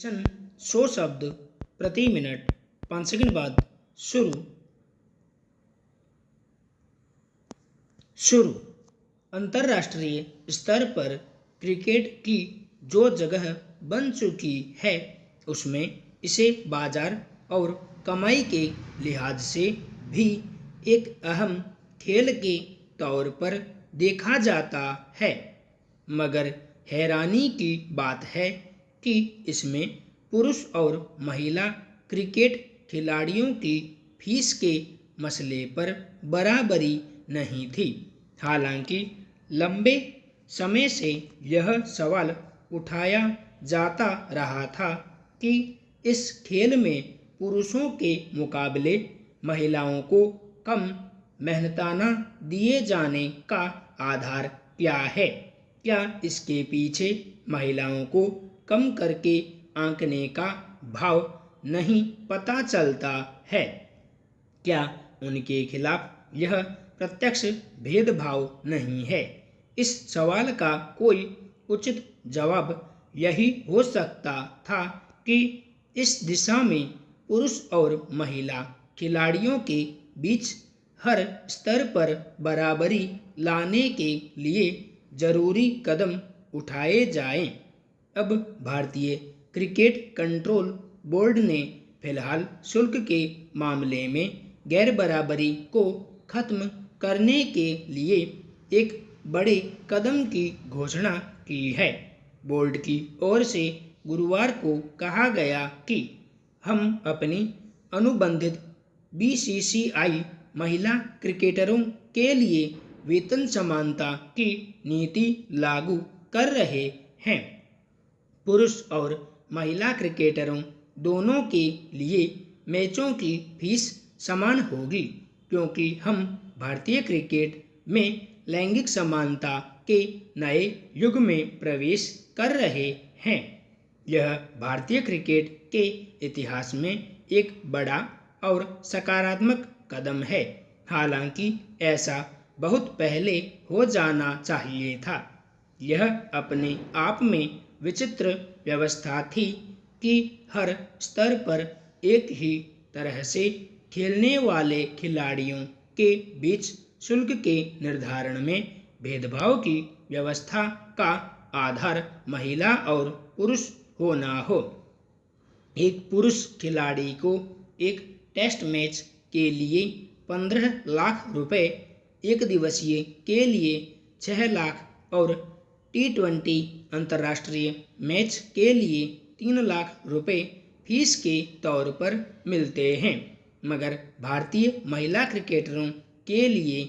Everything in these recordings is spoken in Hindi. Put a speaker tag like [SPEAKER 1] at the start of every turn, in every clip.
[SPEAKER 1] सन 100 शब्द प्रति मिनट 5 सेकंड बाद शुरू। अंतर्राष्ट्रीय स्तर पर क्रिकेट की जो जगह बन चुकी है उसमें इसे बाजार और कमाई के लिहाज से भी एक अहम खेल के तौर पर देखा जाता है। मगर हैरानी की बात है कि इसमें पुरुष और महिला क्रिकेट खिलाड़ियों की फीस के मसले पर बराबरी नहीं थी। हालांकि लंबे समय से यह सवाल उठाया जाता रहा था कि इस खेल में पुरुषों के मुकाबले महिलाओं को कम मेहनताना दिए जाने का आधार क्या है। क्या इसके पीछे महिलाओं को कम करके आंकने का भाव नहीं पता चलता है? क्या उनके खिलाफ यह प्रत्यक्ष भेदभाव नहीं है? इस सवाल का कोई उचित जवाब यही हो सकता था कि इस दिशा में पुरुष और महिला खिलाड़ियों के बीच हर स्तर पर बराबरी लाने के लिए जरूरी कदम उठाए जाएं। अब भारतीय क्रिकेट कंट्रोल बोर्ड ने फिलहाल शुल्क के मामले में गैर बराबरी को खत्म करने के लिए एक बड़े कदम की घोषणा की है। बोर्ड की ओर से गुरुवार को कहा गया कि हम अपनी अनुबंधित बीसीसीआई महिला क्रिकेटरों के लिए वेतन समानता की नीति लागू कर रहे हैं। पुरुष और महिला क्रिकेटरों दोनों के लिए मैचों की फीस समान होगी, क्योंकि हम भारतीय क्रिकेट में लैंगिक समानता के नए युग में प्रवेश कर रहे हैं। यह भारतीय क्रिकेट के इतिहास में एक बड़ा और सकारात्मक कदम है। हालांकि ऐसा बहुत पहले हो जाना चाहिए था। यह अपने आप में विचित्र व्यवस्था थी कि हर स्तर पर एक ही तरह से खेलने वाले खिलाड़ियों के बीच शुल्क के निर्धारण में भेदभाव की व्यवस्था का आधार महिला और पुरुष होना हो। एक पुरुष खिलाड़ी को एक टेस्ट मैच के लिए 15 लाख रुपए, एक दिवसीय के लिए 6 लाख और T20 अंतर्राष्ट्रीय मैच के लिए 3 लाख रुपए फीस के तौर पर मिलते हैं। मगर भारतीय महिला क्रिकेटरों के लिए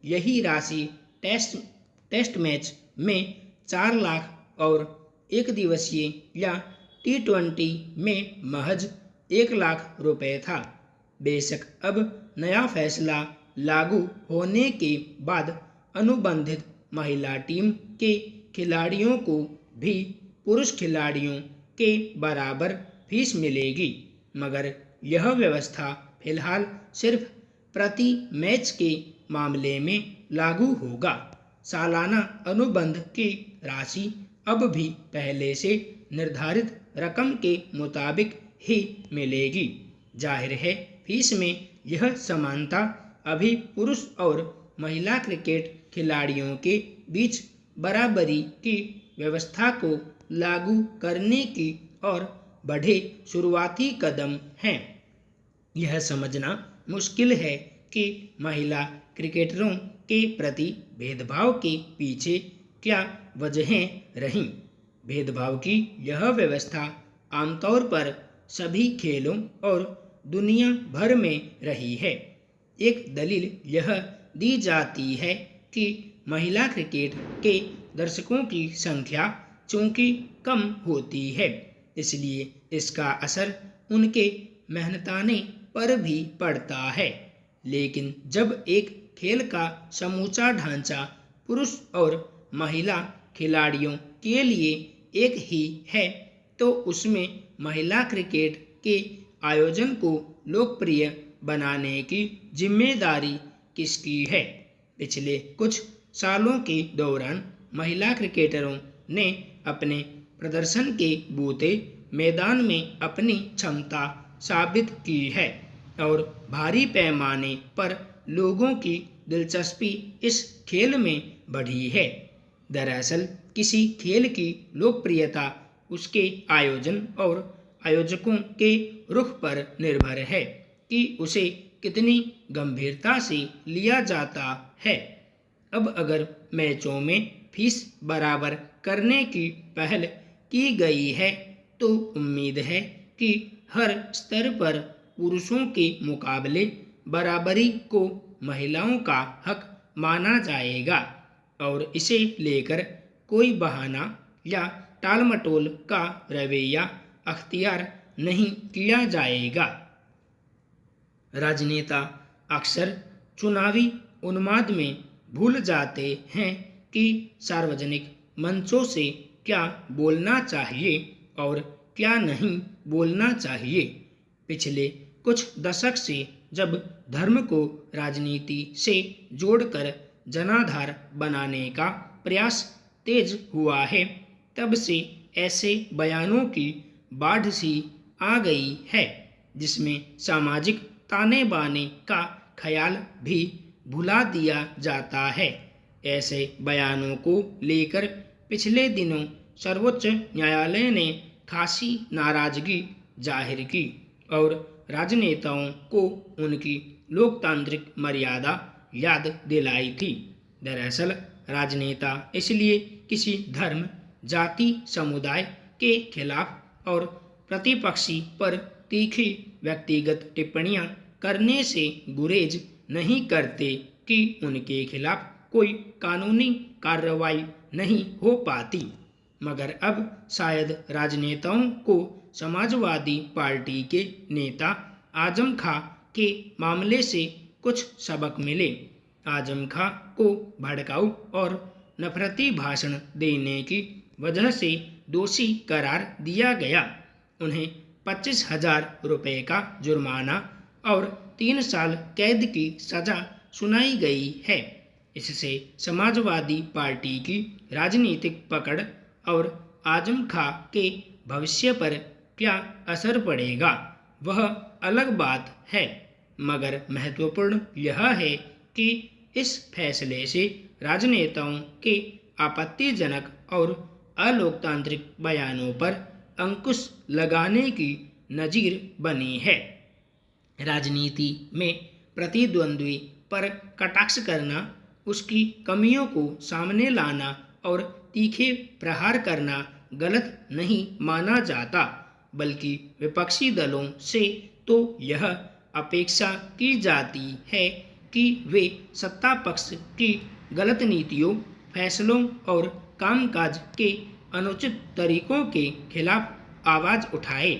[SPEAKER 1] यही राशि टेस्ट मैच में 4 लाख और एक दिवसीय या T20 में महज 1 लाख रुपए था। बेशक अब नया फैसला लागू होने के बाद अनुबंधित महिला टीम के खिलाड़ियों को भी पुरुष खिलाड़ियों के बराबर फीस मिलेगी, मगर यह व्यवस्था फिलहाल सिर्फ प्रति मैच के मामले में लागू होगा। सालाना अनुबंध की राशि अब भी पहले से निर्धारित रकम के मुताबिक ही मिलेगी। जाहिर है, फीस में यह समानता अभी पुरुष और महिला क्रिकेट खिलाड़ियों के बीच बराबरी की व्यवस्था को लागू करने की ओर बढ़े शुरुआती कदम हैं। यह समझना मुश्किल है कि महिला क्रिकेटरों के प्रति भेदभाव के पीछे क्या वजहें रहीं। भेदभाव की यह व्यवस्था आमतौर पर सभी खेलों और दुनिया भर में रही है। एक दलील यह दी जाती है कि महिला क्रिकेट के दर्शकों की संख्या चूंकि कम होती है, इसलिए इसका असर उनके मेहनताने पर भी पड़ता है। लेकिन जब एक खेल का समूचा ढांचा पुरुष और महिला खिलाड़ियों के लिए एक ही है, तो उसमें महिला क्रिकेट के आयोजन को लोकप्रिय बनाने की जिम्मेदारी किसकी है? पिछले कुछ सालों के दौरान महिला क्रिकेटरों ने अपने प्रदर्शन के बूते मैदान में अपनी क्षमता साबित की है और भारी पैमाने पर लोगों की दिलचस्पी इस खेल में बढ़ी है। दरअसल किसी खेल की लोकप्रियता उसके आयोजन और आयोजकों के रुख पर निर्भर है कि उसे कितनी गंभीरता से लिया जाता है। अब अगर मैचों में फीस बराबर करने की पहल की गई है तो उम्मीद है कि हर स्तर पर पुरुषों के मुकाबले बराबरी को महिलाओं का हक माना जाएगा और इसे लेकर कोई बहाना या टालमटोल का रवैया अख्तियार नहीं किया जाएगा। राजनेता अक्सर चुनावी उन्माद में भूल जाते हैं कि सार्वजनिक मंचों से क्या बोलना चाहिए और क्या नहीं बोलना चाहिए। पिछले कुछ दशक से जब धर्म को राजनीति से जोड़कर जनाधार बनाने का प्रयास तेज हुआ है, तब से ऐसे बयानों की बाढ़ सी आ गई है जिसमें सामाजिक ताने बाने का ख्याल भी भुला दिया जाता है। ऐसे बयानों को लेकर पिछले दिनों सर्वोच्च न्यायालय ने खासी नाराजगी जाहिर की और राजनेताओं को उनकी लोकतांत्रिक मर्यादा याद दिलाई थी। दरअसल राजनेता इसलिए किसी धर्म, जाति, समुदाय के खिलाफ और प्रतिपक्षी पर तीखी व्यक्तिगत टिप्पणियां करने से गुरेज नहीं करते कि उनके खिलाफ कोई कानूनी कार्रवाई नहीं हो पाती। मगर अब शायद राजनेताओं को समाजवादी पार्टी के नेता आजम खां के मामले से कुछ सबक मिले। आजम खां को भड़काऊ और नफरती भाषण देने की वजह से दोषी करार दिया गया। उन्हें 25,000 रुपये का जुर्माना और 3 साल कैद की सजा सुनाई गई है। इससे समाजवादी पार्टी की राजनीतिक पकड़ और आजम खां के भविष्य पर क्या असर पड़ेगा वह अलग बात है, मगर महत्वपूर्ण यह है कि इस फैसले से राजनेताओं के आपत्तिजनक और अलोकतांत्रिक बयानों पर अंकुश लगाने की नजीर बनी है। राजनीति में प्रतिद्वंद्वी पर कटाक्ष करना, उसकी कमियों को सामने लाना और तीखे प्रहार करना गलत नहीं माना जाता, बल्कि विपक्षी दलों से तो यह अपेक्षा की जाती है कि वे सत्ता पक्ष की गलत नीतियों, फैसलों और कामकाज के अनुचित तरीकों के खिलाफ आवाज़ उठाए।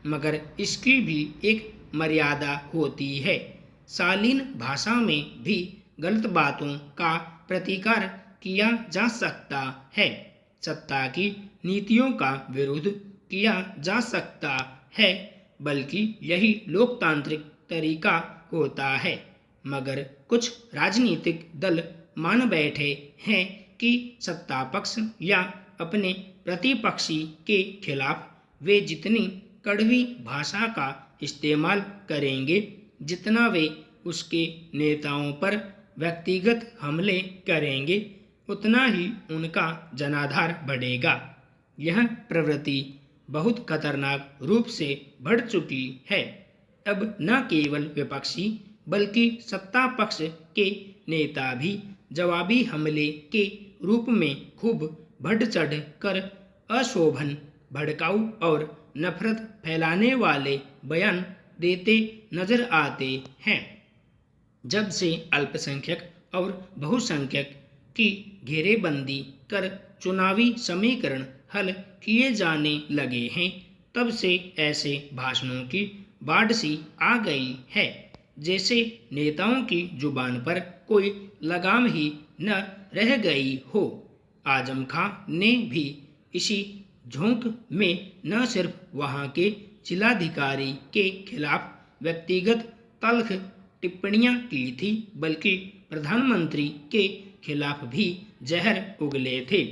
[SPEAKER 1] मगर इसकी भी एक मर्यादा होती है। शालीन भाषा में भी गलत बातों का प्रतिकार किया जा सकता है, सत्ता की नीतियों का विरोध किया जा सकता है, बल्कि यही लोकतांत्रिक तरीका होता है। मगर कुछ राजनीतिक दल मान बैठे हैं कि सत्ता पक्ष या अपने प्रतिपक्षी के खिलाफ वे जितनी कड़वी भाषा का इस्तेमाल करेंगे, जितना वे उसके नेताओं पर व्यक्तिगत हमले करेंगे, उतना ही उनका जनाधार बढ़ेगा। यह प्रवृत्ति बहुत खतरनाक रूप से बढ़ चुकी है। अब न केवल विपक्षी बल्कि सत्ता पक्ष के नेता भी जवाबी हमले के रूप में खूब बढ़ चढ़ कर अशोभन, भड़काऊ और नफरत फैलाने वाले बयान देते नजर आते हैं। जब से अल्पसंख्यक और बहुसंख्यक की घेरेबंदी कर चुनावी समीकरण हल किए जाने लगे हैं, तब से ऐसे भाषणों की बाढ़ सी आ गई है, जैसे नेताओं की जुबान पर कोई लगाम ही न रह गई हो। आजम खां ने भी इसी झोंक में न सिर्फ वहां के जिलाधिकारी के खिलाफ व्यक्तिगत तल्ख टिप्पणियां की थी, बल्कि प्रधानमंत्री के खिलाफ भी जहर उगले थे।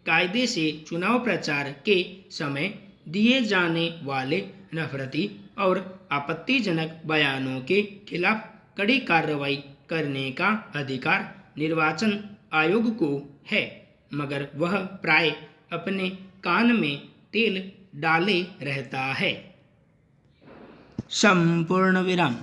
[SPEAKER 1] कायदे से चुनाव प्रचार के समय दिए जाने वाले नफरती और आपत्तिजनक बयानों के खिलाफ कड़ी कार्रवाई करने का अधिकार निर्वाचन आयोग को है, मगर वह प्राय अपने कान में तेल डाले रहता है। संपूर्ण विराम।